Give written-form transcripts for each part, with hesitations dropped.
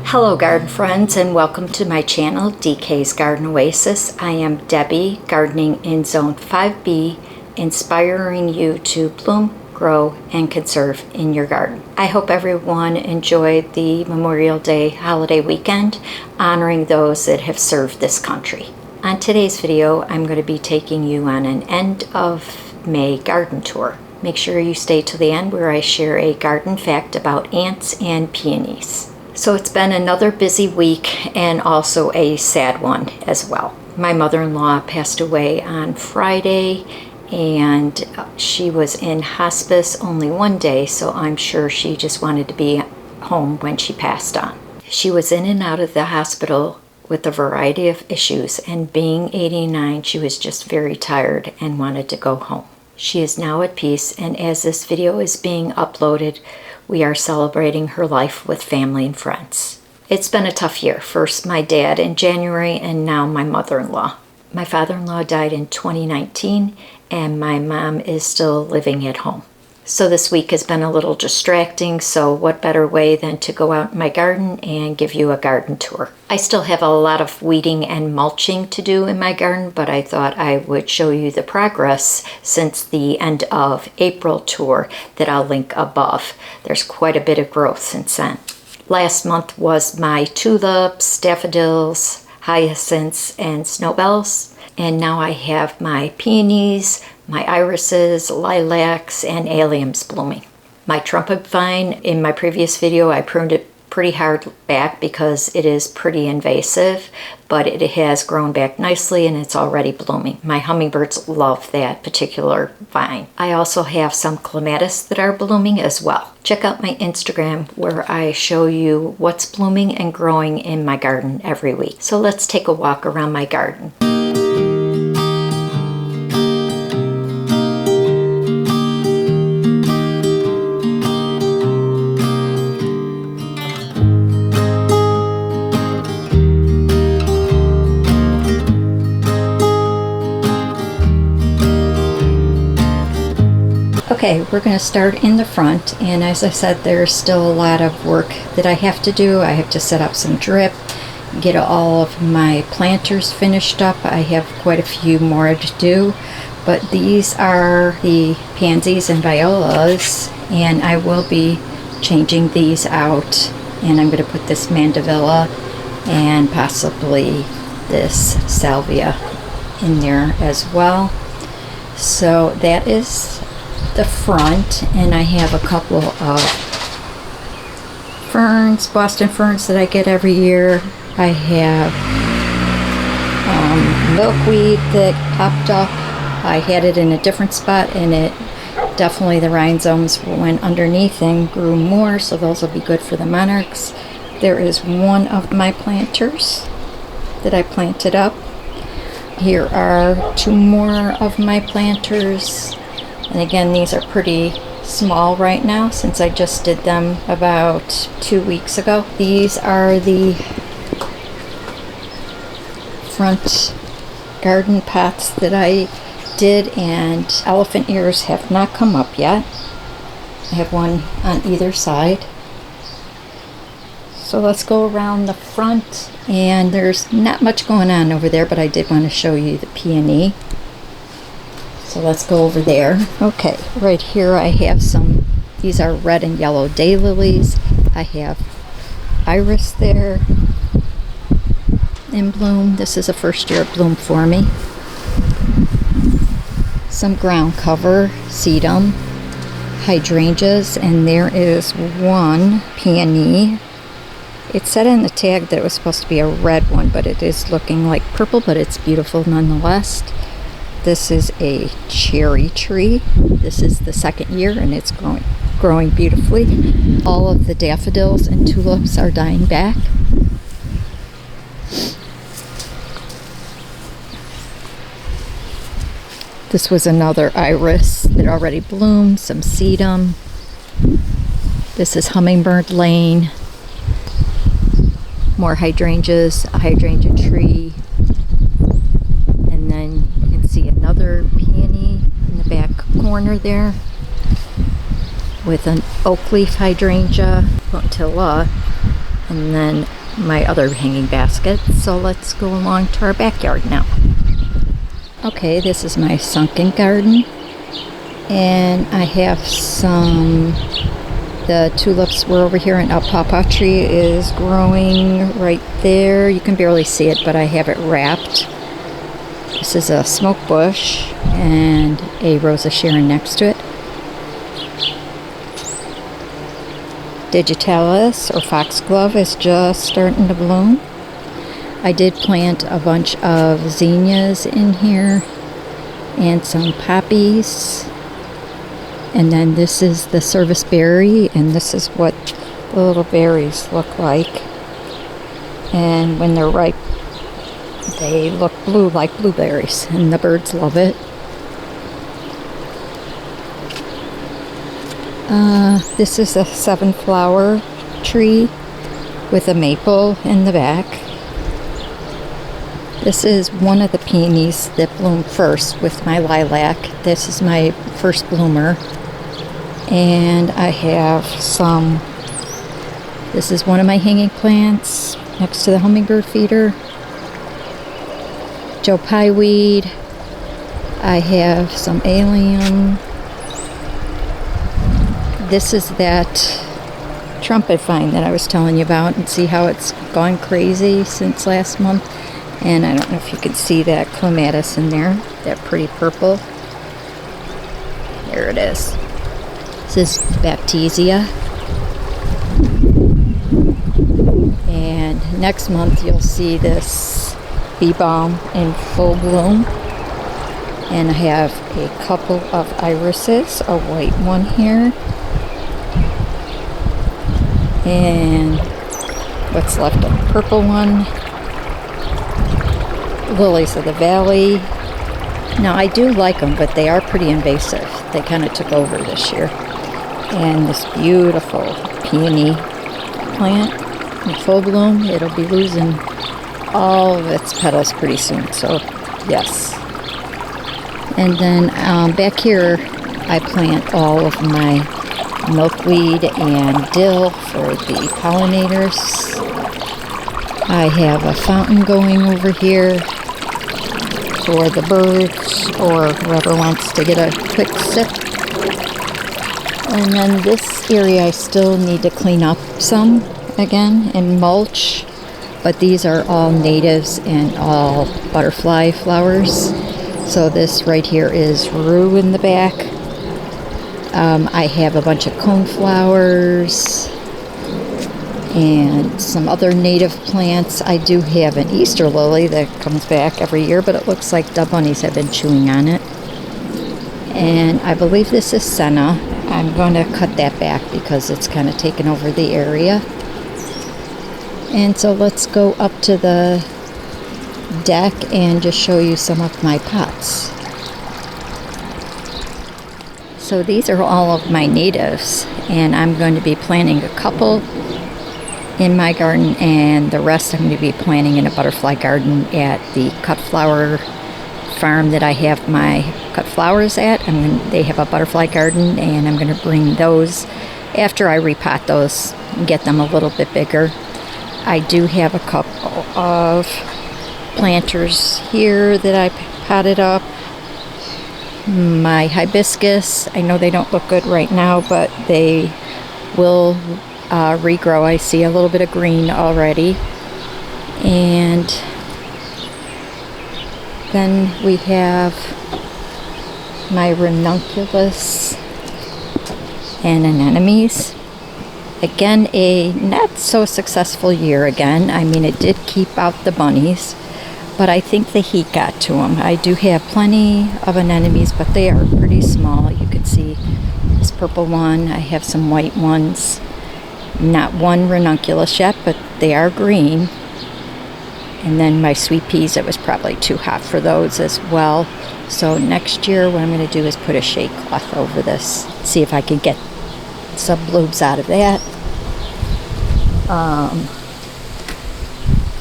Hello garden friends, and welcome to my channel, DK's Garden Oasis. I am Debbie, gardening in Zone 5B, inspiring you to bloom, grow, and conserve in your garden. I hope everyone enjoyed the Memorial Day holiday weekend, honoring those that have served this country. On today's video, I'm going to be taking you on an end of May garden tour. Make sure you stay to the end where I share a garden fact about ants and peonies. So it's been another busy week and also a sad one as well. My mother-in-law passed away on Friday, and she was in hospice only one day, so I'm sure she just wanted to be home when she passed on. She was in and out of the hospital with a variety of issues, and being 89, she was just very tired and wanted to go home. She is now at peace, and as this video is being uploaded, we are celebrating her life with family and friends. It's been a tough year. First my dad in January, and now my mother-in-law. My father-in-law died in 2019, and my mom is still living at home. So this week has been a little distracting, so what better way than to go out in my garden and give you a garden tour. I still have a lot of weeding and mulching to do in my garden, but I thought I would show you the progress since the end of April tour that I'll link above. There's quite a bit of growth since then. Last month was my tulips, daffodils, hyacinths, and snowbells, and now I have my peonies, my irises, lilacs, and alliums blooming. My trumpet vine, in my previous video, I pruned it pretty hard back because it is pretty invasive, but it has grown back nicely and it's already blooming. My hummingbirds love that particular vine. I also have some clematis that are blooming as well. Check out my Instagram where I show you what's blooming and growing in my garden every week. So let's take a walk around my garden. Okay, we're going to start in the front, and as I said, there's still a lot of work that I have to do. I have to set up some drip, get all of my planters finished up. I have quite a few more to do, but these are the pansies and violas, and I will be changing these out, and I'm going to put this mandevilla and possibly this salvia in there as well. So that is the front, and I have a couple of ferns, Boston ferns, that I get every year. I have milkweed that popped up. I had it in a different spot, and it definitely, the rhizomes went underneath and grew more, so those will be good for the monarchs. There is one of my planters that I planted up. Here are two more of my planters. And again, these are pretty small right now since I just did them about 2 weeks ago. These are the front garden pots that I did, and elephant ears have not come up yet. I have one on either side. So let's go around the front, and there's not much going on over there, but I did want to show you the peony. So let's go over there. Okay, right here I have some, these are red and yellow daylilies. I have iris there in bloom. This is a first year bloom for me. Some ground cover, sedum, hydrangeas, and there is one peony. It said in the tag that it was supposed to be a red one, but it is looking like purple, but it's beautiful nonetheless. This is a cherry tree. This is the second year, and it's growing beautifully. All of the daffodils and tulips are dying back. This was another iris that already bloomed, some sedum. This is hummingbird lane. More hydrangeas, a hydrangea tree. And then you can see another peony in the back corner there with an oak leaf hydrangea, puntilla, and then my other hanging basket. So let's go along to our backyard now. Okay, this is my sunken garden, and I have the tulips were over here, and a pawpaw tree is growing right there. You can barely see it, but I have it wrapped. This is a smoke bush and a Rosa Sharon next to it. Digitalis or foxglove is just starting to bloom. I did plant a bunch of zinnias in here and some poppies. And then this is the service berry, and this is what the little berries look like. And when they're ripe, they look blue like blueberries, and the birds love it. This is a 7-flower tree with a maple in the back. This is one of the peonies that bloomed first with my lilac. This is my first bloomer. And I have some, this is one of my hanging plants next to the hummingbird feeder. Joe Pye weed. I have some allium. This is that trumpet vine that I was telling you about, and see how it's gone crazy since last month. And I don't know if you can see that clematis in there, that pretty purple. There it is. This is Baptisia. And next month you'll see this bee balm in full bloom. And I have a couple of irises, a white one here. And what's left, a purple one. Lilies of the valley. Now I do like them, but they are pretty invasive. They kind of took over this year. And this beautiful peony plant in full bloom. It'll be losing all of its petals pretty soon, so yes. And then back here I plant all of my milkweed and dill for the pollinators. I have a fountain going over here for the birds or whoever wants to get a quick sip. And then this area I still need to clean up some again and mulch, but these are all natives and all butterfly flowers. So this right here is rue in the back. I have a bunch of coneflowers and some other native plants. I do have an Easter lily that comes back every year, but it looks like the bunnies have been chewing on it. And I believe this is senna. I'm going to cut that back because it's kind of taken over the area. And so let's go up to the deck and just show you some of my pots. So these are all of my natives, and I'm going to be planting a couple in my garden, and the rest I'm going to be planting in a butterfly garden at the cut flower farm that I have my cut flowers at. They have a butterfly garden, and I'm going to bring those after I repot those and get them a little bit bigger. I do have a couple of planters here that I potted up. My hibiscus, I know they don't look good right now, but they will regrow. I see a little bit of green already. And then we have my ranunculus and anemones. Again, a not so successful year again. I mean, it did keep out the bunnies, but I think the heat got to them. I do have plenty of anemones, but they are pretty small. You can see this purple one. I have some white ones. Not one ranunculus yet, but they are green. And then my sweet peas, it was probably too hot for those as well. So next year what I'm going to do is put a shade cloth over this. See if I can get some blooms out of that.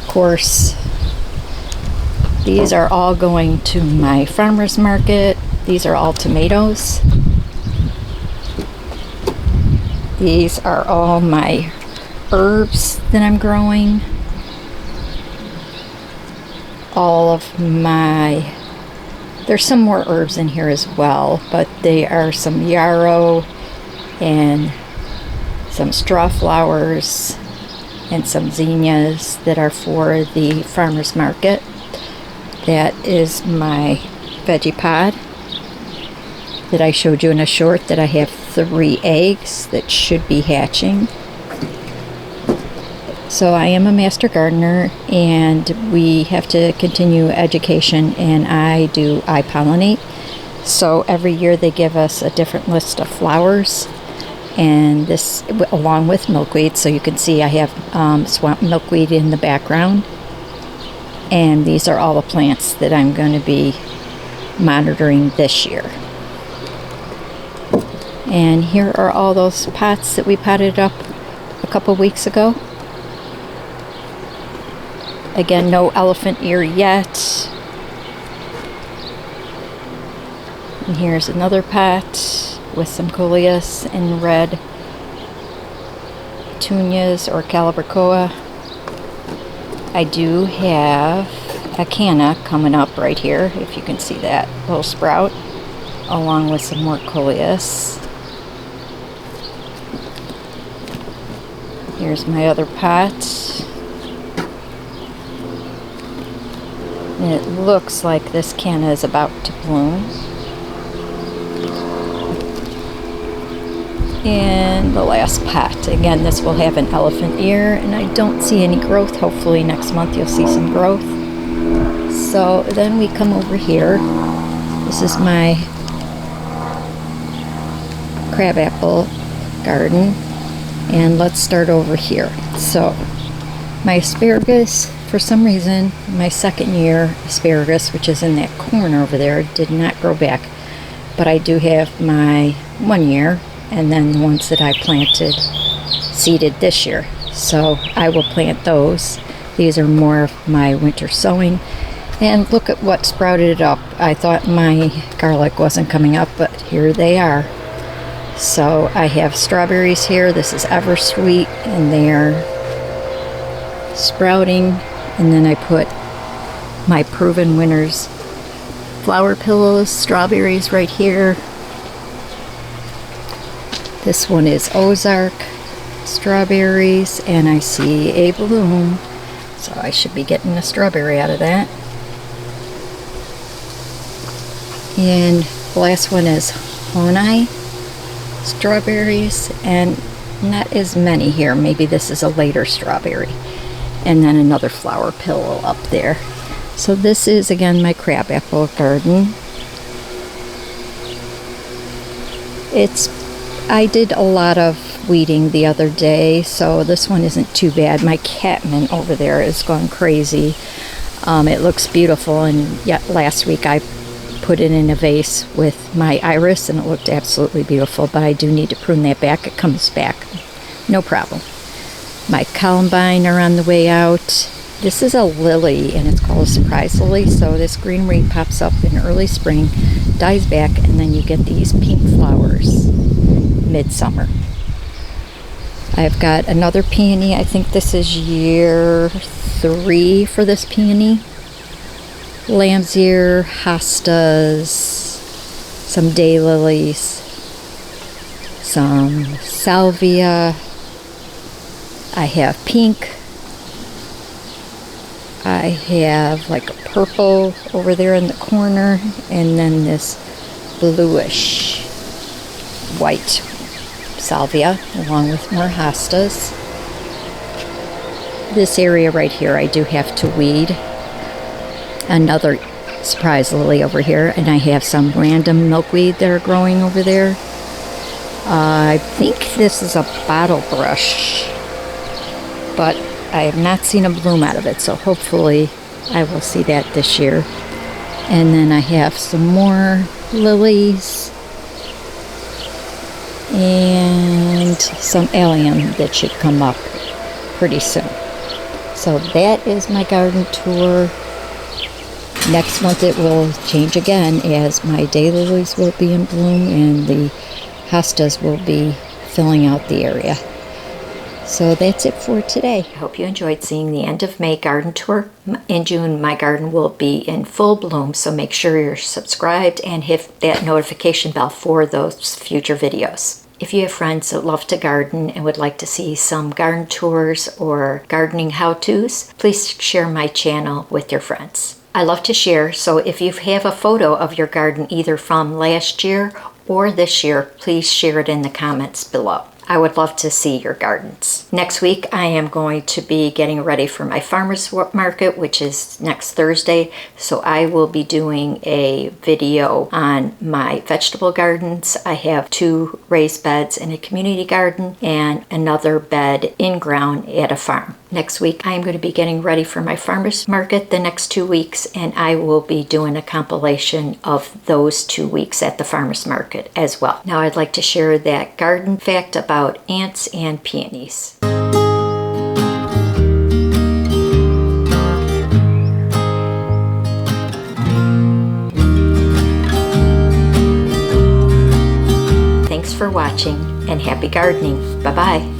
Of course, these are all going to my farmer's market. These are all tomatoes. These are all my herbs that I'm growing. There's some more herbs in here as well, but they are some yarrow and some straw flowers and some zinnias that are for the farmer's market. That is my veggie pod that I showed you in a short, that I have 3 eggs that should be hatching. So I am a master gardener, and we have to continue education, and I pollinate. So every year they give us a different list of flowers, and this along with milkweed. So you can see I have swamp milkweed in the background, and these are all the plants that I'm going to be monitoring this year. And here are all those pots that we potted up a couple weeks ago. Again, no elephant ear yet. And here's another pot with some coleus and red petunias or calibrachoa. I do have a canna coming up right here, if you can see that little sprout, along with some more coleus. Here's my other pot. And it looks like this canna is about to bloom. And the last pot. Again, this will have an elephant ear, and I don't see any growth. Hopefully next month you'll see some growth. So then we come over here. This is my crabapple garden. And let's start over here. So my asparagus, for some reason, my second year asparagus, which is in that corner over there, did not grow back. But I do have my 1 year, and then the ones that I planted seeded this year. So I will plant those. These are more of my winter sowing. And look at what sprouted up. I thought my garlic wasn't coming up, but here they are. So I have strawberries here. This is Eversweet, and they are sprouting. And then I put my Proven Winners flower pillows, strawberries right here. This one is Ozark strawberries, and I see a bloom. So I should be getting a strawberry out of that. And the last one is Honai strawberries, and not as many here. Maybe this is a later strawberry. And then another flower pillow up there. So this is again my crabapple garden. I did a lot of weeding the other day, so this one isn't too bad. My catman over there is going crazy. It looks beautiful, and yet last week I put it in a vase with my iris, and it looked absolutely beautiful, but I do need to prune that back. It comes back, no problem. My columbine are on the way out. This is a lily, and it's called a surprise lily. So this greenery pops up in early spring, dies back, and then you get these pink flowers midsummer. I've got another peony. I think this is year 3 for this peony. Lamb's ear, hostas, some daylilies, some salvia. I have pink. I have like a purple over there in the corner, and then this bluish white salvia along with more hostas. This area right here I do have to weed. Another surprise lily over here, and I have some random milkweed that are growing over there. I think this is a bottle brush, but I have not seen a bloom out of it, so hopefully I will see that this year. And then I have some more lilies and some allium that should come up pretty soon. So that is my garden tour. Next month it will change again, as my daylilies will be in bloom and the hostas will be filling out the area. So that's it for today. I hope you enjoyed seeing the end of May garden tour. In June, my garden will be in full bloom, so make sure you're subscribed and hit that notification bell for those future videos. If you have friends that love to garden and would like to see some garden tours or gardening how-tos, please share my channel with your friends. I love to share, so if you have a photo of your garden either from last year or this year, please share it in the comments below. I would love to see your gardens. Next week, I am going to be getting ready for my farmer's market, which is next Thursday. So I will be doing a video on my vegetable gardens. I have 2 raised beds in a community garden and another bed in ground at a farm. Next week, I am going to be getting ready for my farmer's market the next 2 weeks, and I will be doing a compilation of those 2 weeks at the farmer's market as well. Now I'd like to share that garden fact about ants and peonies. Thanks for watching and happy gardening. Bye-bye.